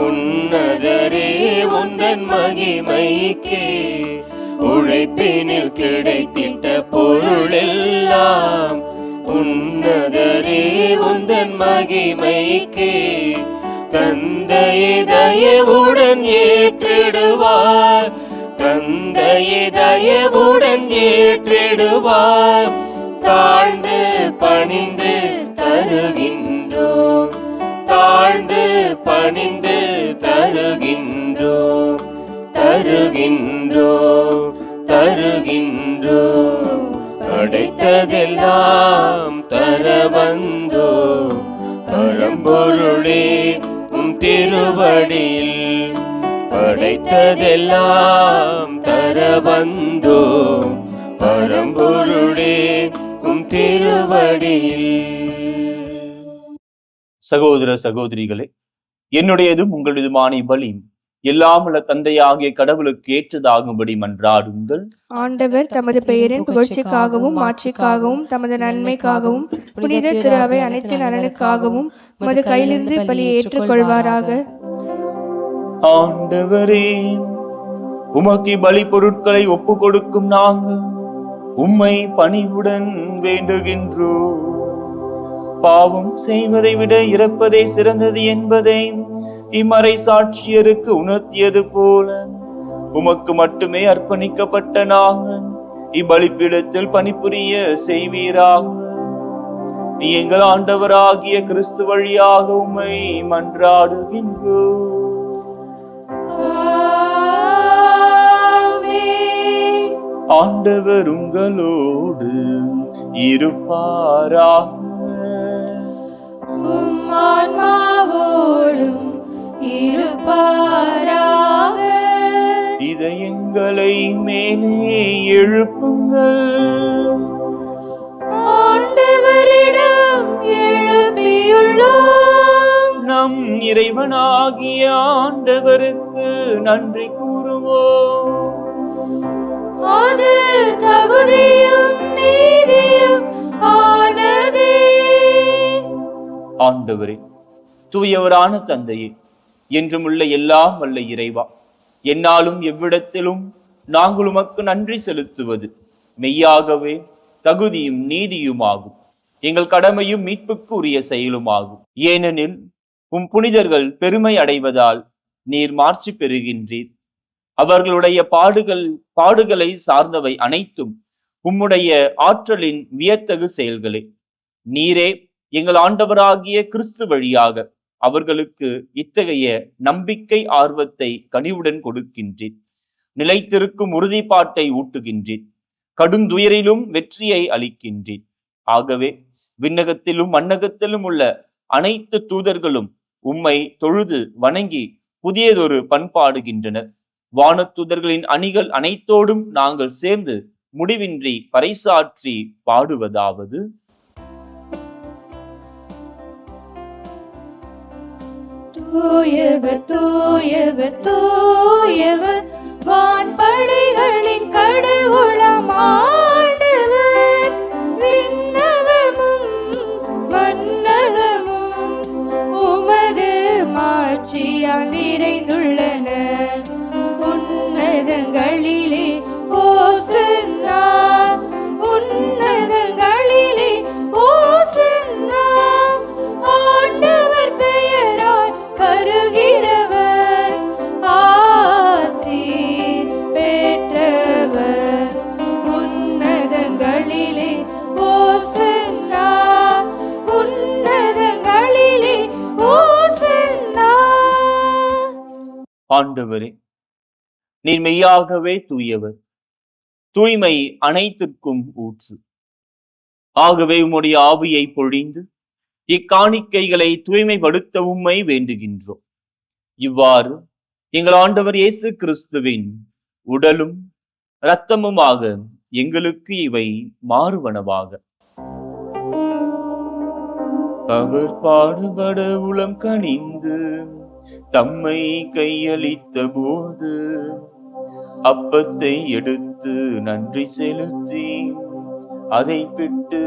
உன்னதரே உந்தன் மகிமைக்கே. உழைப்பினில் கிடைத்திட்ட பொருள் எல்லாம் உன்னதரே உந்தன் மகிமைக்கே. தந்தையை தயவுடன் ஏற்றிடுவார், தந்தையை தயவுடன் ஏற்றிடுவார். தாழ்ந்து பணிந்து தருகின்றோம், தாழ்ந்து பணிந்து தருகின்றோம், தருகின்றோம், தருகின்றோம். படைத்ததெல்லாம் தர வந்தோ பரம்பொருளே உம் திருவடியில். படைத்ததெல்லாம் தர வந்தோ பரம்பொருளே உம் திருவடியில். சகோதர சகோதரிகளே, என்னுடையதும் உங்களுடையதுமான பலி எல்லாம் உள்ள தந்தையாகிய கடவுளுக்கு ஏற்றதாகும்படி மன்றாடுங்கள். ஆண்டவர் தமது பெயரின் புகழ்ச்சிக்காகவும் மாட்சிக்காகவும் தமது நன்மைக்காகவும் புனித திரு அவை அனைத்து நலனுக்காகவும் உமது கையிலிருந்து பலியை ஏற்றுக்கொள்வாராக. ஆண்டவரே, உமக்கு பலி பொருட்களை ஒப்பு கொடுக்கும் நாங்கள் உம்மை பணிவுடன் வேண்டுகின்றோம். பாவம் செய்வதை விட இறப்பதே சிறந்தது என்பதை இம்மறை சாட்சியருக்கு உணர்த்தியது போல உமக்கு மட்டுமே அர்ப்பணிக்கப்பட்ட நாங்கள் இப்பலிப்பீடத்தில் பணிபுரிய செய்வீராக. எங்கள் ஆண்டவராகிய கிறிஸ்து வழியாக உம்மை மன்றாடுகின்றோம். ஆண்டவர் உங்களோடு இருப்பாராக. ஆன்மாவோடும் இருப்பாராக. இதயங்களை மேலே எழுப்புங்கள். ஆண்டவரிடம் எழுப்பியுள்ளோம். நம் இறைவனாகிய ஆண்டவருக்கு நன்றி கூறுவோம். அது தகுதியும் நீதியும் ஆனதே. ஆண்டவரே, தூயவரான தந்தையே, என்றும் உள்ள எல்லாம் வல்ல இறைவா, என்னாலும் எவ்விடத்திலும் நாங்கள் உமக்கு நன்றி செலுத்துவது மெய்யாகவே தகுதியும் நீதியுமாகும். எங்கள் கடமையும் மீட்புக்கு உரிய செயலுமாகும். ஏனெனில் புனிதர்கள் பெருமை அடைவதால் நீர் மாட்சி பெறுகின்றீர். அவர்களுடைய பாடுகளை சார்ந்தவை அனைத்தும் உம்முடைய ஆற்றலின் வியத்தகு செயல்களே. நீரே எங்கள் ஆண்டவராகிய கிறிஸ்து வழியாக அவர்களுக்கு இத்தகைய நம்பிக்கை ஆர்வத்தை கனிவுடன் கொடுக்கின்றீர். நிலைத்திருக்கும் உறுதிப்பாட்டை ஊட்டுகின்றீர். கடுந்துயரிலும் வெற்றியை அளிக்கின்றீர். ஆகவே விண்ணகத்திலும் மண்ணகத்திலும் உள்ள அனைத்து தூதர்களும் உம்மை தொழுது வணங்கி புதியதொரு பண்பாடுகின்றனர். வானத்தூதர்களின் அணிகள் அனைத்தோடும் நாங்கள் சேர்ந்து முடிவின்றி பறைசாற்றி பாடுவதாவது: தூயவர் தூயவர் தூயவர், வான்படைகளின் கடவுளாம் ஆண்டவர். விண்ணகமும் மண்ணகமும் உமது மாட்சியால் நிறைந்துள்ளன. உன்னதங்களிலே ஓசன்னா, உன்னதங்களிலே ஓசன்னா. ஆண்டவர் பெயரால் வருகிறவர் ஆசி பெற்றவர். உன்னதங்களிலே ஓசன்னா, உன்னதங்களிலே ஓசன்னா. ஆண்டவரே, நீர் மெய்யாகவே தூயவர், தூய்மை அனைத்திற்கும் ஊற்று. ஆகவே உம்முடைய ஆவியை பொழிந்து இக்காணிக்கைகளை தூய்மைப்படுத்த உம்மை வேண்டுகின்றோம். இவ்வாறு எங்கள் ஆண்டவர் இயேசு கிறிஸ்துவின் உடலும் இரத்தமுமாக எங்களுக்கு இவை மாறுவனவாக. அவர் பாடுபட உளம் கனிந்து தம்மை கையளித்த போது அப்பத்தை எடுத்து நன்றி செலுத்தி அதை பிட்டு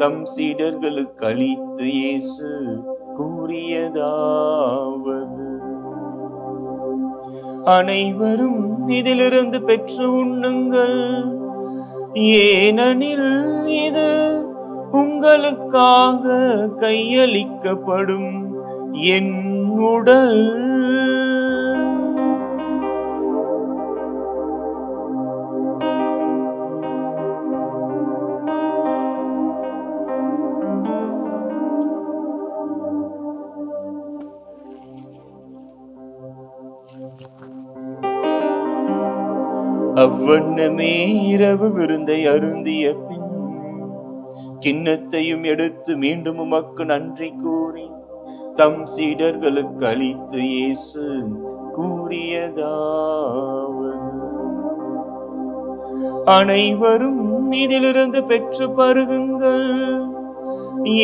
தம் சீடர்களுக்கு அளித்து இயேசு கூறியதாவது: அனைவரும் இதிலிருந்து பெற்று உண்ணுங்கள், ஏனெனில் இது உங்களுக்காக கையளிக்கப்படும் என் உடல். அவ்வண்ணமே இரவு விருந்தை அருந்திய பின் கிண்ணத்தையும் எடுத்து மீண்டும் உமக்கு நன்றி கூறி தம் சீடர்களுக்கு அளித்து இயேசு கூறியதாவது: அனைவரும் இதிலிருந்து பெற்று பருகுங்கள்,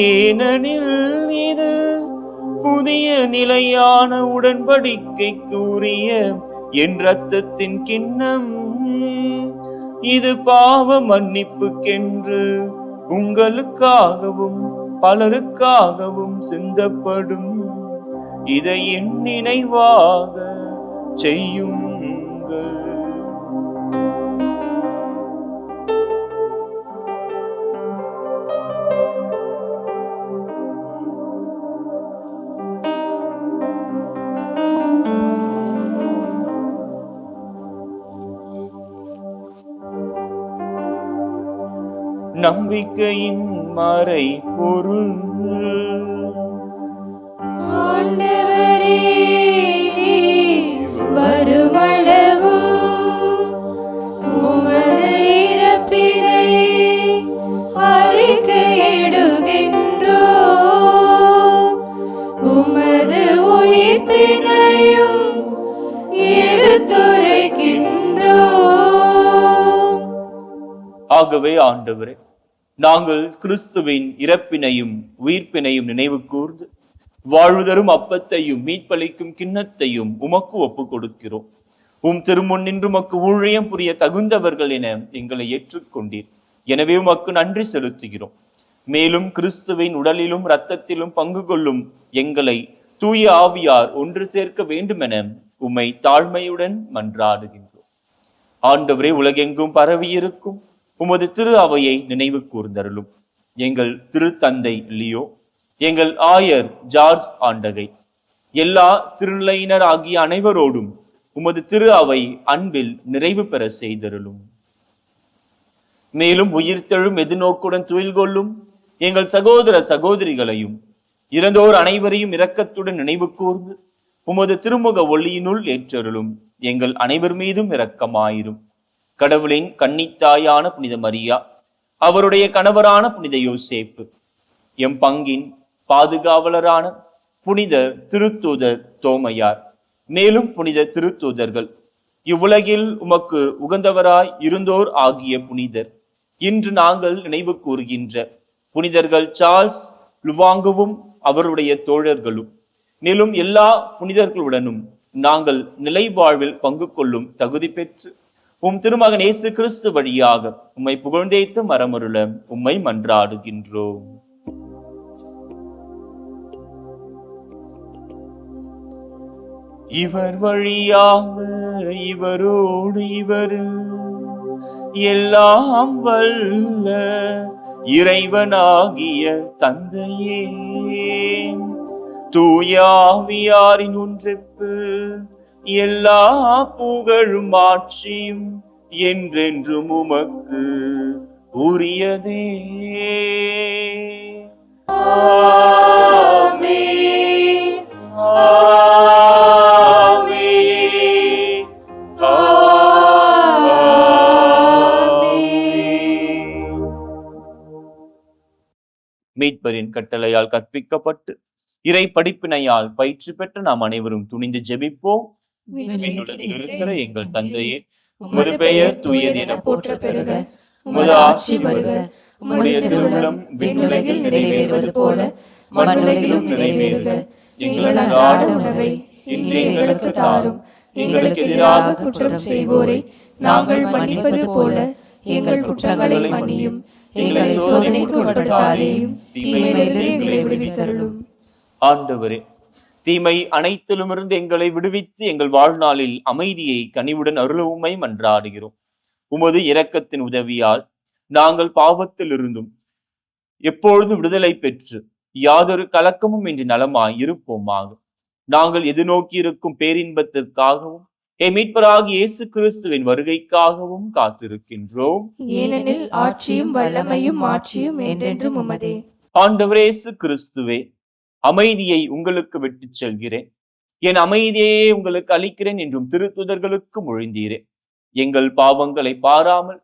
ஏனெனில் இது புதிய நிலையான உடன்படிக்கைக்கு உரிய என் இரத்தத்தின் கிண்ணம். இது பாவ மன்னிப்புக்கென்று உங்களுக்காகவும் பலருக்காகவும் சிந்தப்படும். இதை என் நினைவாக செய்யுங்கள். நம்பிக்கையின் மறை பொருள். ஆண்டவரே, வருமளவு உமது இறப்பினை அறிக்கையிடுகின்றோம், உமது உயிர்ப்பினையும் எடுத்துரைக்கின்றோம். ஆகவே ஆண்டவரே, நாங்கள் கிறிஸ்துவின் இறப்பினையும் உயிர்ப்பினையும் நினைவு கூர்ந்து வாழ்வுதரும் அப்பத்தையும் மீட்பளிக்கும் கிண்ணத்தையும் உமக்கு ஒப்புக் கொடுக்கிறோம். உம் திருமுன் நின்று உமக்கு ஊழியம் புரிய தகுந்தவர்கள் என எங்களை ஏற்றுக்கொண்டீர். எனவே உமக்கு நன்றி செலுத்துகிறோம். மேலும் கிறிஸ்துவின் உடலிலும் இரத்தத்திலும் பங்கு கொள்ளும் எங்களை தூய ஆவியார் ஒன்று சேர்க்க வேண்டுமென உம்மை தாழ்மையுடன் மன்றாடுகின்றோம். ஆண்டவரே, உலகெங்கும் பரவியிருக்கும் உமது திரு அவையை நினைவு கூர்ந்தருளும். எங்கள் திருத்தந்தை லியோ, எங்கள் ஆயர் ஜார்ஜ் ஆண்டகை, எல்லா திருநிலையினர் ஆகிய அனைவரோடும் உமது திரு அவை அன்பில் நிறைவு பெற செய்தருளும். மேலும் உயிர்த்தெழும் எதிர்நோக்குடன் துயில் கொள்ளும் எங்கள் சகோதர சகோதரிகளையும் இறந்தோர் அனைவரையும் இரக்கத்துடன் நினைவு கூர்ந்து உமது திருமுக ஒளியினுள் ஏற்றருளும். எங்கள் அனைவர் மீதும் இரக்கமாயிரும். கடவுளின் கன்னித்தாயான புனித மரியா, அவருடைய கணவரான புனித யோசேப்பு, எம் பங்கின் பாதுகாவலரான புனித திருத்தூதர் தோமையார், மேலும் புனித திருத்தூதர்கள், இவ்வுலகில் உமக்கு உகந்தவராய் இருந்தோர் ஆகிய புனிதர், இன்று நாங்கள் நினைவு கூறுகின்ற புனிதர்கள் சார்ல்ஸ் லுவாங்குவும் அவருடைய தோழர்களும், மேலும் எல்லா புனிதர்களுடனும் நாங்கள் நிலை வாழ்வில் பங்கு கொள்ளும் தகுதி பெற்று உம் திருமகன் இயேசு கிறிஸ்து வழியாக உம்மை புகழ்ந்தேத்து மரமருள உம்மை மன்றாடுகின்றோம். இவர் வழியாக இவரோடு இவரில் எல்லாம் வல்ல இறைவனாகிய தந்தையே, தூய ஆவியாரின் ஒன்றிப்பு எல்லா புகழும் ஆட்சியும் என்றென்றும் உமக்கு உரியதே. ஆமென். ஆமென். ஆமென். மீட்பரின் கட்டளையால் கற்பிக்கப்பட்டு இறை படிப்பினையால் பயிற்சி பெற்ற நாம் அனைவரும் துணிந்து ஜெபிப்போம். விண்ணுலகில் இருக்கிற எங்கள் தந்தையே, உமது பெயர் தூயது என போற்ற பெறுக. உமது ஆட்சி வருக. உம்முடைய திருவுளம் விண்ணுலகில் நிறைவேறுவது போல மண்ணுலகிலும் நிறைவேறுக. எங்கள் அன்றாட உணவை இன்று எங்களுக்கு தாரும். எங்களுக்கு எதிராக குற்றம் செய்வோரை நாங்கள் மன்னிப்பது போல எங்கள் குற்றங்களை மன்னியும். எங்களை சோதனைக்கு உட்படுத்தாதேயும், தீமையிலிருந்து எங்களை விடுவித்தருளும். ஆண்டவரே, தீமை அனைத்திலுமிருந்து எங்களை விடுவித்து எங்கள் வாழ்நாளில் அமைதியை கனிவுடன் அருளவுமை மன்றாடுகிறோம். உமது இரக்கத்தின் உதவியால் நாங்கள் பாவத்தில் இருந்தும் எப்பொழுது விடுதலை பெற்று யாதொரு கலக்கமும் இன்றி நலமாய் இருப்போமாக. நாங்கள் எதிர்நோக்கி இருக்கும் பேரின்பத்திற்காகவும் மீட்பராகிய இயேசு கிறிஸ்துவின் வருகைக்காகவும் காத்திருக்கின்றோம். ஏனெனில் ஆட்சியும் வல்லமையும் ஆட்சியும் என்றென்றும் உமதே. ஆண்டவரே இயேசு கிறிஸ்துவே, அமைதியை உங்களுக்கு விட்டுச் செல்கிறேன், என் அமைதியை உங்களுக்கு அளிக்கிறேன் என்றும் திருத்துதர்களுக்கு மொழிந்தீரே. எங்கள் பாவங்களை பாராமல்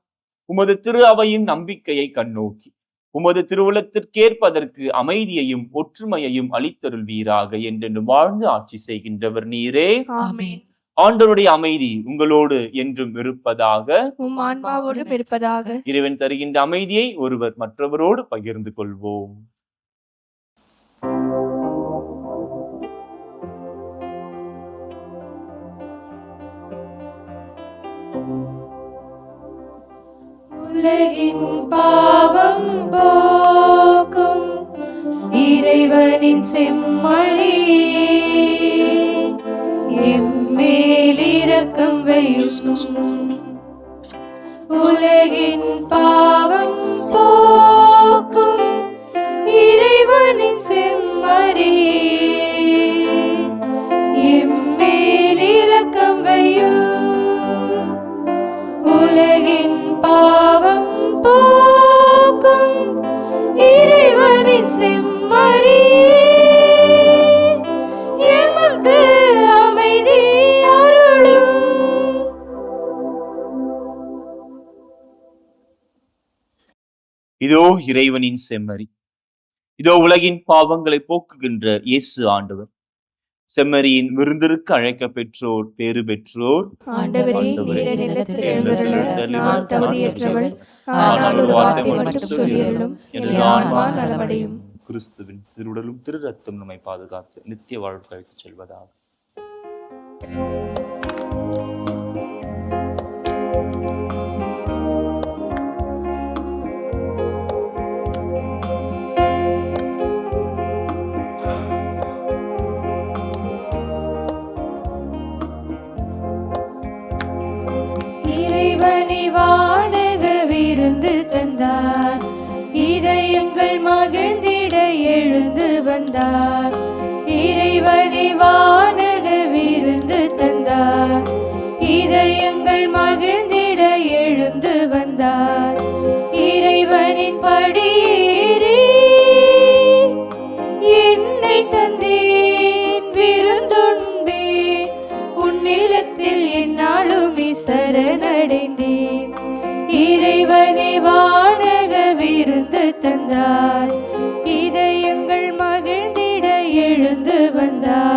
உமது திரு அவையின் நம்பிக்கையை கண்ணோக்கி உமது திருவுளத்திற்கேற்பதற்கு அமைதியையும் ஒற்றுமையையும் அளித்தருள்வீராக என்றென்று வாழ்ந்து ஆட்சி செய்கின்றவர் நீரே. ஆமென். ஆண்டவருடைய அமைதி உங்களோடு என்றும் இருப்பதாக. உம் ஆன்மாவோடும் இருப்பதாக. இறைவன் தருகின்ற அமைதியை ஒருவர் மற்றவரோடு பகிர்ந்து கொள்வோம். உலகின் பாவம் போக்கும் இறைவனின் செம்மறி, எம்மேல் இரக்கம் வையும். உலகின் பாவம் போக்கும் இறைவனின் செம்மறி, எம்மேல் இரக்கம் வையும். உலகின் பாவம் போக்கும் காக்கும் இறைவனின் செம்மறியே, எமக்கு அமைதி அருளும். இதோ இறைவனின் செம்மறி, இதோ உலகின் பாவங்களை போக்குகின்ற இயேசு ஆண்டவர். செம்மறியின் விருந்திற்கு அழைக்க பெற்றோர் பேறு பெற்றோர். ஆண்டவரே, நீர் என்னிடத்தில் எழுந்தருள நான் தகுதியற்றவள். ஆனால் ஒரு வார்த்தை மட்டும் சொல்லியருளும், எனது ஆன்மா நலமடையும். கிறிஸ்துவின் திருவுடலும் திரு ரத்தம் நம்மை பாதுகாத்து நித்திய வாழ்வு அழைத்துச் செல்வதாக. இறைவனை வானக விருந்து தந்தார், இதயங்கள் மகிழ்ந்திட எழுந்து வந்தார். இறைவனை வானக விருந்து தந்தார், இதயங்கள் மகிழ்ந்திட எழுந்து வந்தார். இறைவனின் படியேறி என்னை தந்தேன் விருந்துண்பேன், உன்னிலத்தில் என்னாலுமே சரணடைந்தேன். இறைவனை வானக விருந்து தந்தார், இதயங்கள் மகிழ்ந்திட எழுந்து வந்தார்.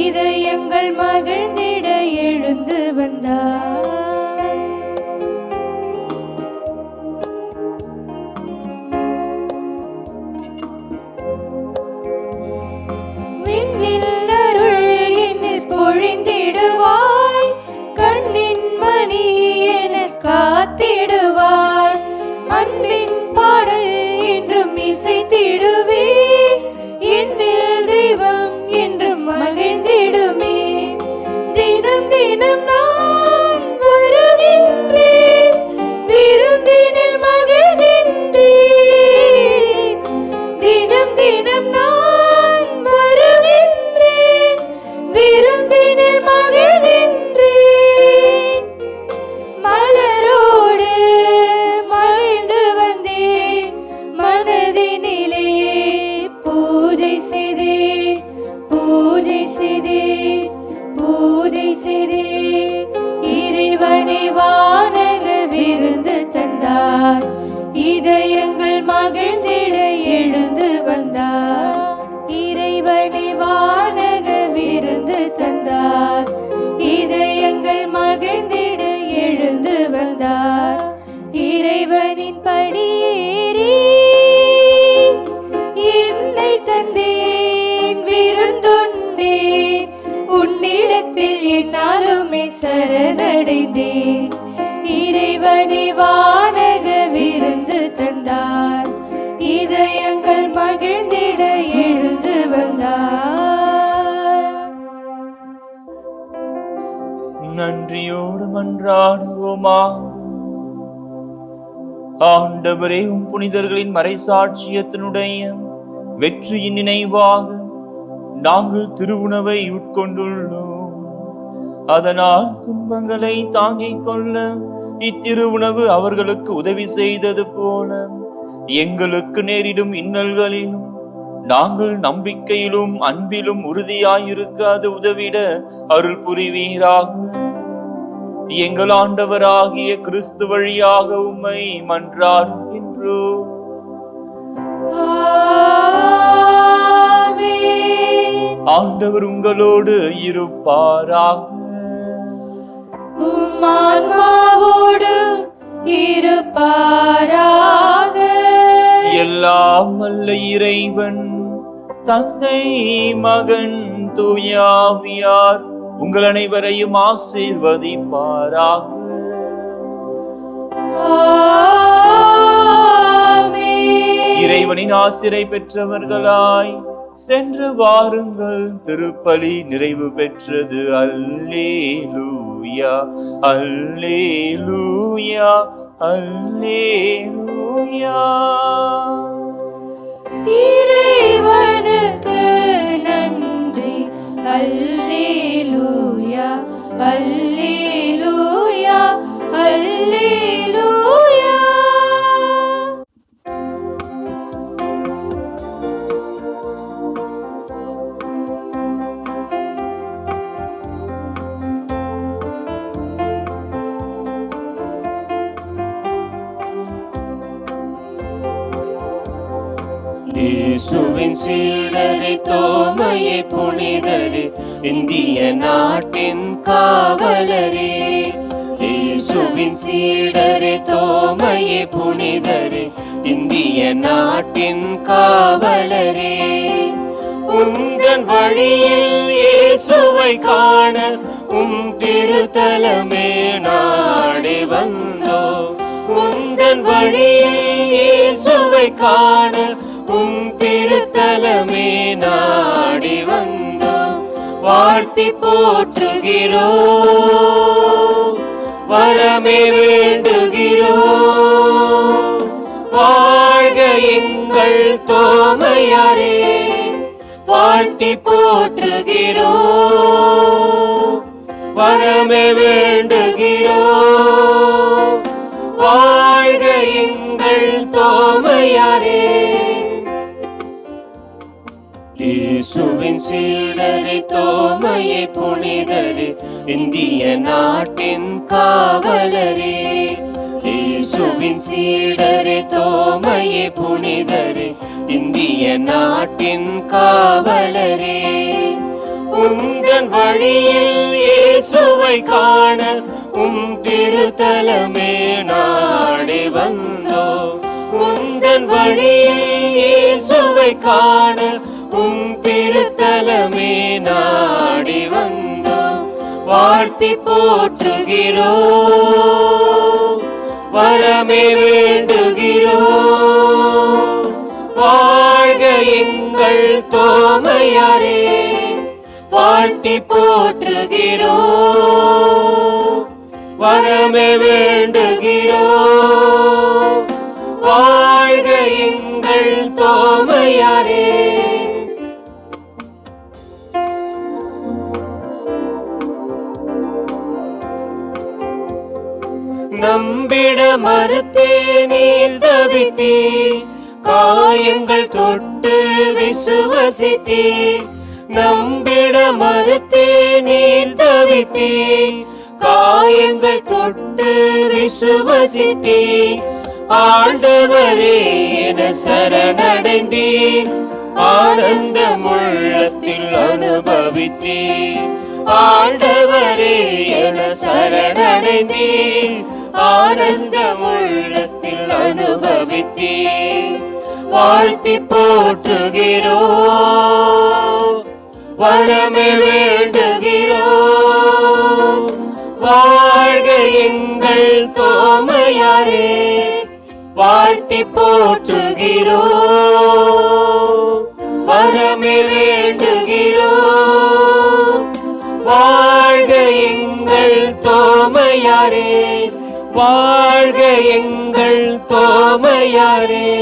இதயங்கள் மகிழ்ந்திட எழுந்து வந்தார். விண்ணில் அருள் என்னில் பொழிந்திடுவாய், கண்ணின் மணி என காத்திடுவாய். அன்பின் பாடல் என்றும் இசைத்திடுவே, என்னில் தெய்வம் என்றும் மகிழ்ந்திடுமே. தினம் தினம் நான் வருகின்றேன், விருந்தினில் மகிழ்கின்றேன். தினம் தினம் நான் வருகின்றேன், விருந்தினில் மகிழ்கின்றேன். மலரோடு மகிழ்ந்து வந்தேன், மனதினிலே பூஜை செய்தேன், பூஜை செய்தேன், பூஜை செய்தேன். இறைவனை வானக விருந்து தந்தார், இதயங்கள் மகிழ்ந்திட எழுந்து வந்தார். இறைவனை வானக விருந்து தந்தார், இதயங்கள் மகிழ்ந்திட எழுந்து வந்தார். இறைவனின் படியேறி என்னை தந்தேன் விருந்துண்டேன், உன்னிடத்தில் என்னாலுமே சரணடைந்தேன். இறைவனை வானக விருந்து தந்தார், இதயங்கள் மகிழ்ந்திட எழுந்து வந்தார். நன்றியோடு மன்றாடுவோமா. ஆண்டவரே, உம் புனிதர்களின் மறைசாட்சியத்தினுடைய வெற்றியின் நினைவாக நாங்கள் திருவுணவை உட்கொண்டுள்ளோம். அதனால் துன்பங்களை தாங்கிக் கொள்ள இத்திருவுணவு அவர்களுக்கு உதவி செய்தது போல எங்களுக்கு நேரிடும் இன்னல்களிலும் நாங்கள் நம்பிக்கையிலும் அன்பிலும் உறுதியாயிருக்க அது உதவிட அருள் புரிவீராக. எங்கள் ஆண்டவராகிய கிறிஸ்து வழியாக உம்மை மன்றாடுகின்றோம். ஆண்டவர் உங்களோடு இருப்பாராக. உம்மான்மாவோடு இருப்பாராக. எல்லாம் வல்ல இறைவன் தந்தை, மகன், தூயாவியார் உங்கள் அனைவரையும் ஆசீர்வதிப்பாராக. இறைவனின் ஆசிரை பெற்றவர்களாய் சென்று வாருங்கள். திருப்பலி நிறைவு பெற்றது. அல்லேலூயா, அல்லேலூயா, அல்லேலூயா. இறைவனுக்கு நன்றி. அல்லேலூயா, அல்லேலூயா, அல்லேலூயா. இயேசுவின் சீடரே, தோமையே புனிதரே, இந்திய நாட்டின் காவலரே. இயேசுவின் சீடரே, தோமையே புனிதரே, இந்திய நாட்டின் காவலரே. உந்தன் வழியில் இயேசுவை காண உம் திருத்தலமே நாடி வந்தோ. உந்தன் வழியில் இயேசுவை காண உம் திருத்தலமே நாடி வந்தோ. வாழ்த்தி போற்றுகிறோ, வரமே வேண்டுகிறோ. வாழ்க எங்கள் தோமையாரே, வாழ்த்தி போற்றுகிறோ, வரமே வேண்டுகிறோ. வாழ்க எங்கள் தோமையாரே. இயேசுவின் சீடரே, தோமையே புனிதரே, இந்திய நாட்டின் காவலரே. இயேசுவின் சீடரே, தோமையே புனிதரே, இந்திய நாட்டின் காவலரே. உந்தன் வழியில் இயேசுவை காண உம் திருத்தலமே நாடி வந்தோ. உந்தன் வழியில் இயேசுவை காண உம் திருத்தலமே நாடி வந்தோ. வாழ்த்தி போற்றுகிறோ, வரமே வேண்டுகிறோ. வாழ்க எங்கள் தோமையாரே, வாழ்த்தி போற்றுகிறோ, வரமே வேண்டுகிறோ. வாழ்க எங்கள் தோமையாரே. நம்பிட மறுத்தே நீர் தவித்தீ, காயங்கள் தொட்டு விசுவசித்தீ. நம்பிட மறுத்தே நீர் தவித்தீ, காயங்கள் தொட்டு விசுவசித்தீ. ஆண்டவரே என சரணடைந்தீர், ஆனந்த உள்ளத்தில் அனுபவித்தீர். ஆண்டவரே என சரணடைந்தீர், ஆனந்த உள்ளத்தில் அனுபவித்தீர். வாழ்த்தி போற்றுகிறோ, வரமே வேண்டுகிறோ. வாழ்க எங்கள் தோமையாரே, வாழ்த்தி போற்றுகிறோ, வரமே வேண்டுகிறோ. வாழ்க எங்கள் தோமையாரே, வாழ்க எங்கள் தோமையாரே.